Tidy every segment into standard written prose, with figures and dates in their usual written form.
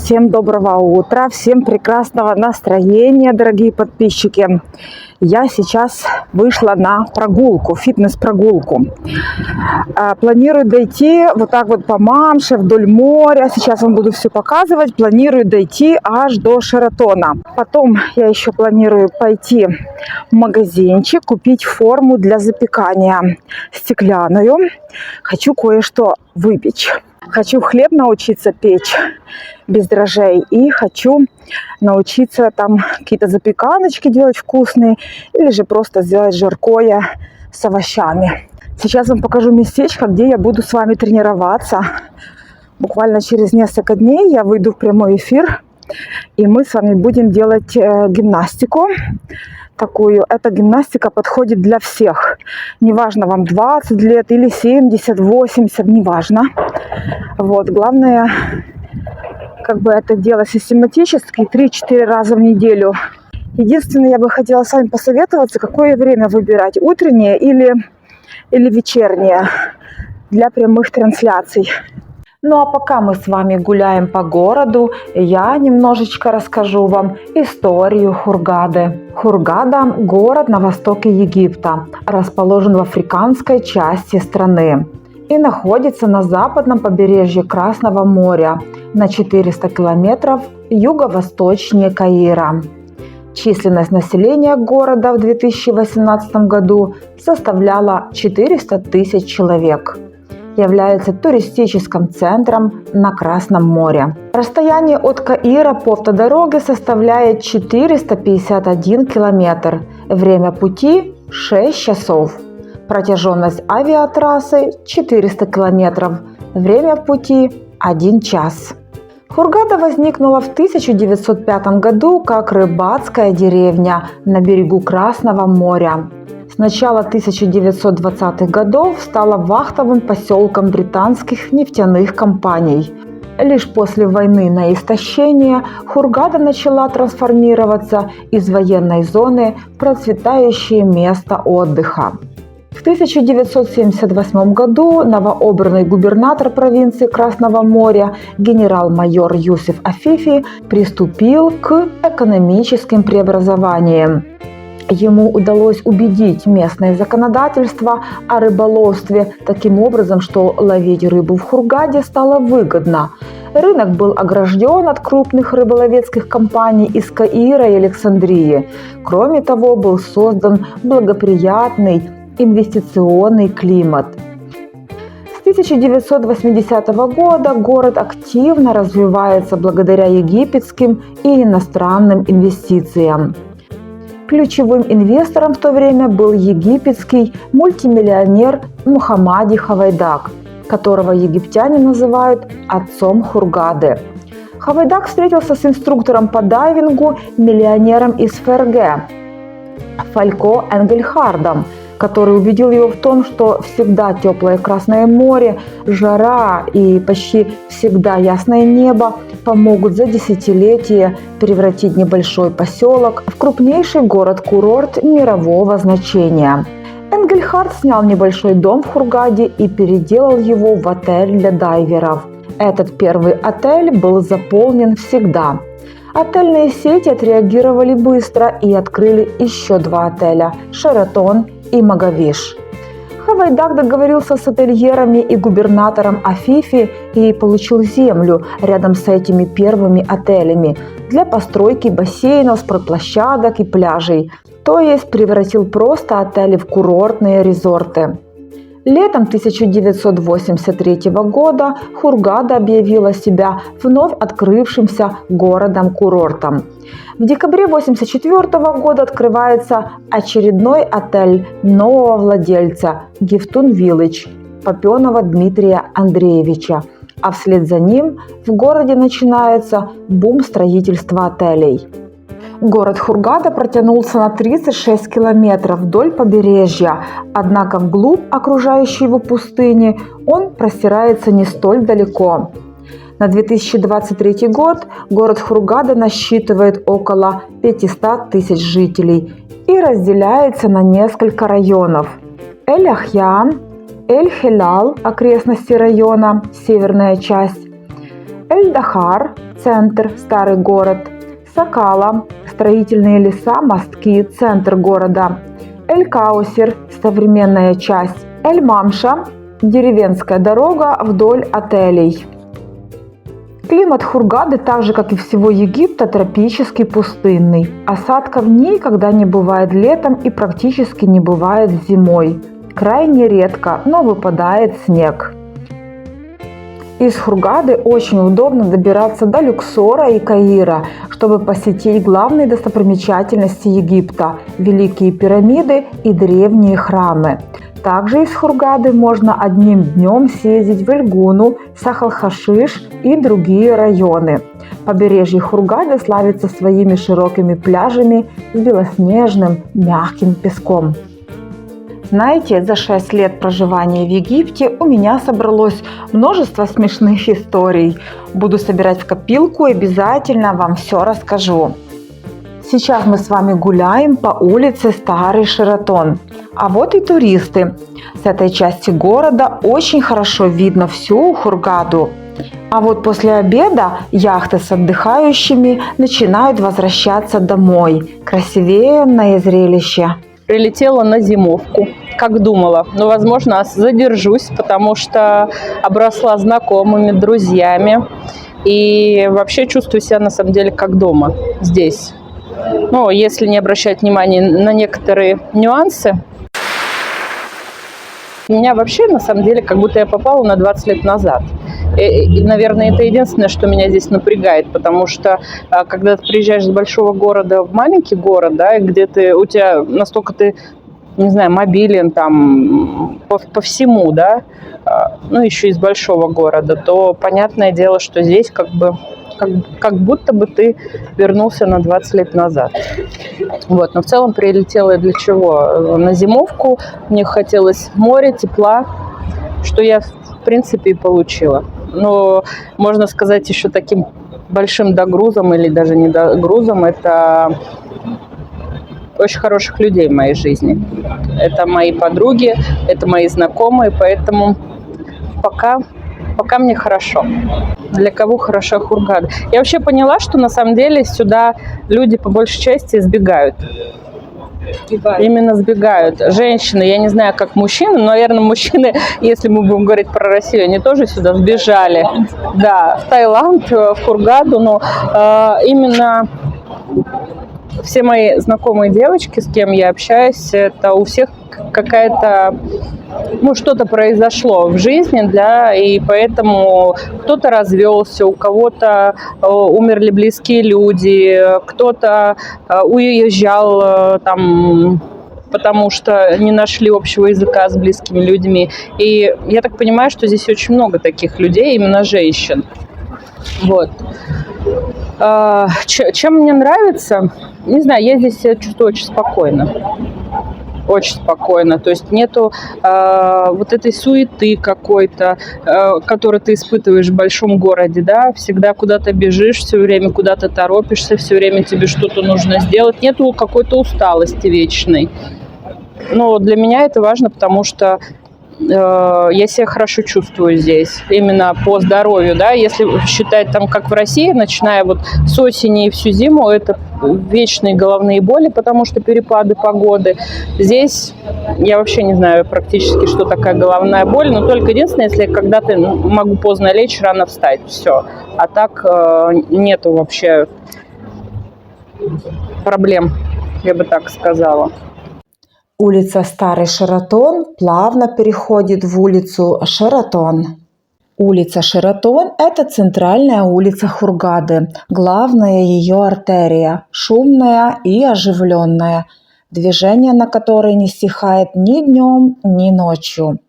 Всем доброго утра, всем прекрасного настроения, дорогие подписчики. Я сейчас вышла на прогулку, фитнес-прогулку. Планирую дойти вот так вот по Мамше, вдоль моря. Сейчас вам буду все показывать. Планирую дойти аж до Шератона. Потом я еще планирую пойти в магазинчик, купить форму для запекания стеклянную. Хочу кое-что выпечь. Хочу хлеб научиться печь без дрожжей. И хочу научиться там какие-то запеканочки делать вкусные. Или же просто сделать жаркое с овощами. Сейчас вам покажу местечко, где я буду с вами тренироваться. Буквально через несколько дней я выйду в прямой эфир. И мы с вами будем делать гимнастику. Такую. Эта гимнастика подходит для всех. Неважно, вам 20 лет или 70, 80, неважно. Вот. Главное, как бы это делать систематически, 3-4 раза в неделю. Единственное, я бы хотела с вами посоветоваться, какое время выбирать, утреннее или вечернее для прямых трансляций. Ну а пока мы с вами гуляем по городу, я немножечко расскажу вам историю Хургады. Хургада – город на востоке Египта, расположен в африканской части страны и находится на западном побережье Красного моря на 400 километров юго-восточнее Каира. Численность населения города в 2018 году составляла 400 тысяч человек. Является туристическим центром на Красном море. Расстояние от Каира по автодороге составляет 451 километр. Время пути 6 часов. Протяженность авиатрассы 400 километров. Время пути 1 час. Хургада возникла в 1905 году как рыбацкая деревня на берегу Красного моря. С начала 1920-х годов стала вахтовым поселком британских нефтяных компаний. Лишь после войны на истощение Хургада начала трансформироваться из военной зоны в процветающее место отдыха. В 1978 году новообранный губернатор провинции Красного моря генерал-майор Юсеф Афифи приступил к экономическим преобразованиям. Ему удалось убедить местное законодательство о рыболовстве таким образом, что ловить рыбу в Хургаде стало выгодно. Рынок был огражден от крупных рыболовецких компаний из Каира и Александрии. Кроме того, был создан благоприятный инвестиционный климат. С 1980 года город активно развивается благодаря египетским и иностранным инвестициям. Ключевым инвестором в то время был египетский мультимиллионер Мухаммади Хавайдак, которого египтяне называют отцом Хургады. Хавайдак встретился с инструктором по дайвингу, миллионером из ФРГ Фалько Энгельхардом, который убедил его в том, что всегда теплое Красное море, жара и почти всегда ясное небо помогут за десятилетия превратить небольшой поселок в крупнейший город-курорт мирового значения. Энгельхард снял небольшой дом в Хургаде и переделал его в отель для дайверов. Этот первый отель был заполнен всегда. Отельные сети отреагировали быстро и открыли еще 2 отеля – Шератон и Магавиш. Хавайдак договорился с ательерами и губернатором Афифи и получил землю рядом с этими первыми отелями для постройки бассейнов, спортплощадок и пляжей, то есть превратил просто отели в курортные резорты. Летом 1983 года Хургада объявила себя вновь открывшимся городом-курортом. В декабре 1984 года открывается очередной отель нового владельца Гифтун Виллидж Попенова Дмитрия Андреевича, а вслед за ним в городе начинается бум строительства отелей. Город Хургада протянулся на 36 километров вдоль побережья, однако вглубь окружающей его пустыни он простирается не столь далеко. На 2023 год город Хургада насчитывает около 500 тысяч жителей и разделяется на несколько районов. Эль-Ахьям, Эль-Хилал, окрестности района, северная часть, Эль-Дахар – центр, старый город. Сакала – строительные леса, мостки, центр города. Эль-Каусер – современная часть. Эль-Мамша – деревенская дорога вдоль отелей. Климат Хургады, так же как и всего Египта, тропический, пустынный. Осадков никогда не бывает летом и практически не бывает зимой. Крайне редко, но выпадает снег. Из Хургады очень удобно добираться до Люксора и Каира, чтобы посетить главные достопримечательности Египта – Великие пирамиды и древние храмы. Также из Хургады можно одним днем съездить в Эль-Гуну, Сахал-Хашиш и другие районы. Побережье Хургады славится своими широкими пляжами с белоснежным мягким песком. Знаете, за 6 лет проживания в Египте у меня собралось множество смешных историй. Буду собирать в копилку и обязательно вам все расскажу. Сейчас мы с вами гуляем по улице Старый Шератон. А вот и туристы. С этой части города очень хорошо видно всю Хургаду. А вот после обеда яхты с отдыхающими начинают возвращаться домой. Красивенное зрелище. Прилетела на зимовку, как думала. Но, возможно, задержусь, потому что обросла знакомыми, друзьями. И вообще чувствую себя, на самом деле, как дома здесь. Ну, если не обращать внимания на некоторые нюансы. У меня вообще, на самом деле, как будто я попала на 20 лет назад. И, наверное, это единственное, что меня здесь напрягает, потому что, когда ты приезжаешь с большого города в маленький город, да, где у тебя настолько ты, не знаю, мобилен там по всему, да, ну, еще из большого города, то понятное дело, что здесь как будто бы ты вернулся на 20 лет назад. Вот. Но в целом прилетела я для чего? На зимовку. Мне хотелось моря, тепла, что я, в принципе, и получила. Но, можно сказать, еще таким большим догрузом, или даже не догрузом, это очень хороших людей в моей жизни. Это мои подруги, это мои знакомые, поэтому пока мне хорошо. Для кого хороша Хургада? Я вообще поняла, что на самом деле сюда люди по большей части сбегают. Именно сбегают. Женщины, я не знаю, как мужчины, но, наверное, мужчины, если мы будем говорить про Россию, они тоже сюда сбежали. Да, в Таиланд, в Хургаду, но именно все мои знакомые девочки, с кем я общаюсь, это у всех какая-то, ну, что-то произошло в жизни, да, и поэтому кто-то развелся, у кого-то умерли близкие люди, кто-то уезжал там, потому что не нашли общего языка с близкими людьми. И я так понимаю, что здесь очень много таких людей, именно женщин. Вот. Чем мне нравится? Не знаю, я здесь себя чувствую очень спокойно. Очень спокойно. То есть нету вот этой суеты какой-то, которую ты испытываешь в большом городе, да, всегда куда-то бежишь, все время куда-то торопишься, все время тебе что-то нужно сделать. Нету какой-то усталости вечной. Но для меня это важно, потому что я себя хорошо чувствую здесь, именно по здоровью, да, если считать там, как в России, начиная вот с осени и всю зиму, это вечные головные боли, потому что перепады погоды. Здесь я вообще не знаю практически, что такая головная боль, но только единственное, если когда-то могу поздно лечь, рано встать, все. А так нету вообще проблем, я бы так сказала. Улица Старый Шератон плавно переходит в улицу Шератон. Улица Шератон – это центральная улица Хургады, главная ее артерия, шумная и оживленная, движение на которой не стихает ни днем, ни ночью.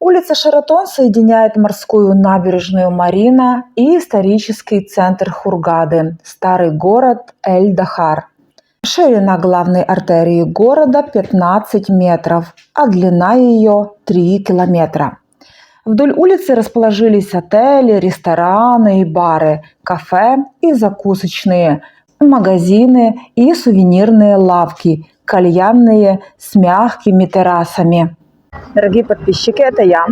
Улица Шератон соединяет морскую набережную Марина и исторический центр Хургады, старый город Эль-Дахар. Ширина главной артерии города 15 метров, а длина ее 3 километра. Вдоль улицы расположились отели, рестораны и бары, кафе и закусочные, магазины и сувенирные лавки, кальянные с мягкими террасами. Дорогие подписчики, это я.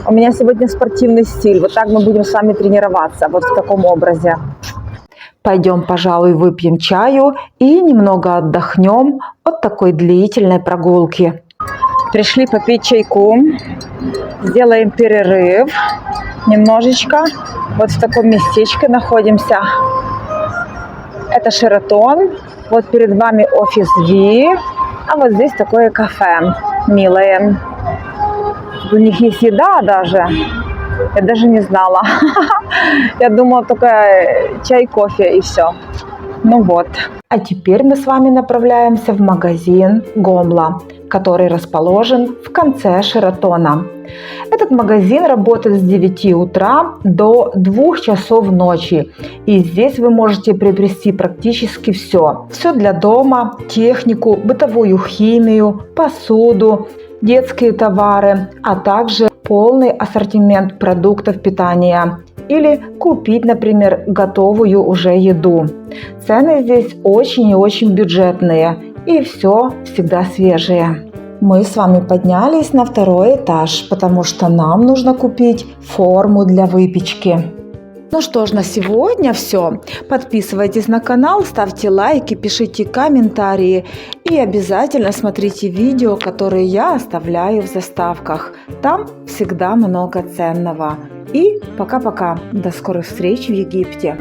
У меня сегодня спортивный стиль. Вот так мы будем с вами тренироваться. Вот в таком образе. Пойдем, пожалуй, выпьем чаю и немного отдохнем от такой длительной прогулки. Пришли попить чайку. Сделаем перерыв немножечко. Вот в таком местечке находимся. Это Шератон. Вот перед вами офис Ви. А вот здесь такое кафе милое. У них есть еда даже. Я даже не знала. Я думала только чай, кофе и все. Ну вот. А теперь мы с вами направляемся в магазин Гомла, который расположен в конце Шератона. Этот магазин работает с 9 утра до 2 часов ночи. И здесь вы можете приобрести практически все. Все для дома, технику, бытовую химию, посуду, детские товары, а также полный ассортимент продуктов питания. Или купить, например, готовую уже еду. Цены здесь очень и очень бюджетные. И все всегда свежее. Мы с вами поднялись на 2-й этаж, потому что нам нужно купить форму для выпечки. Ну что ж, на сегодня все. Подписывайтесь на канал, ставьте лайки, пишите комментарии и обязательно смотрите видео, которые я оставляю в заставках. Там всегда много ценного. И пока-пока. До скорых встреч в Египте.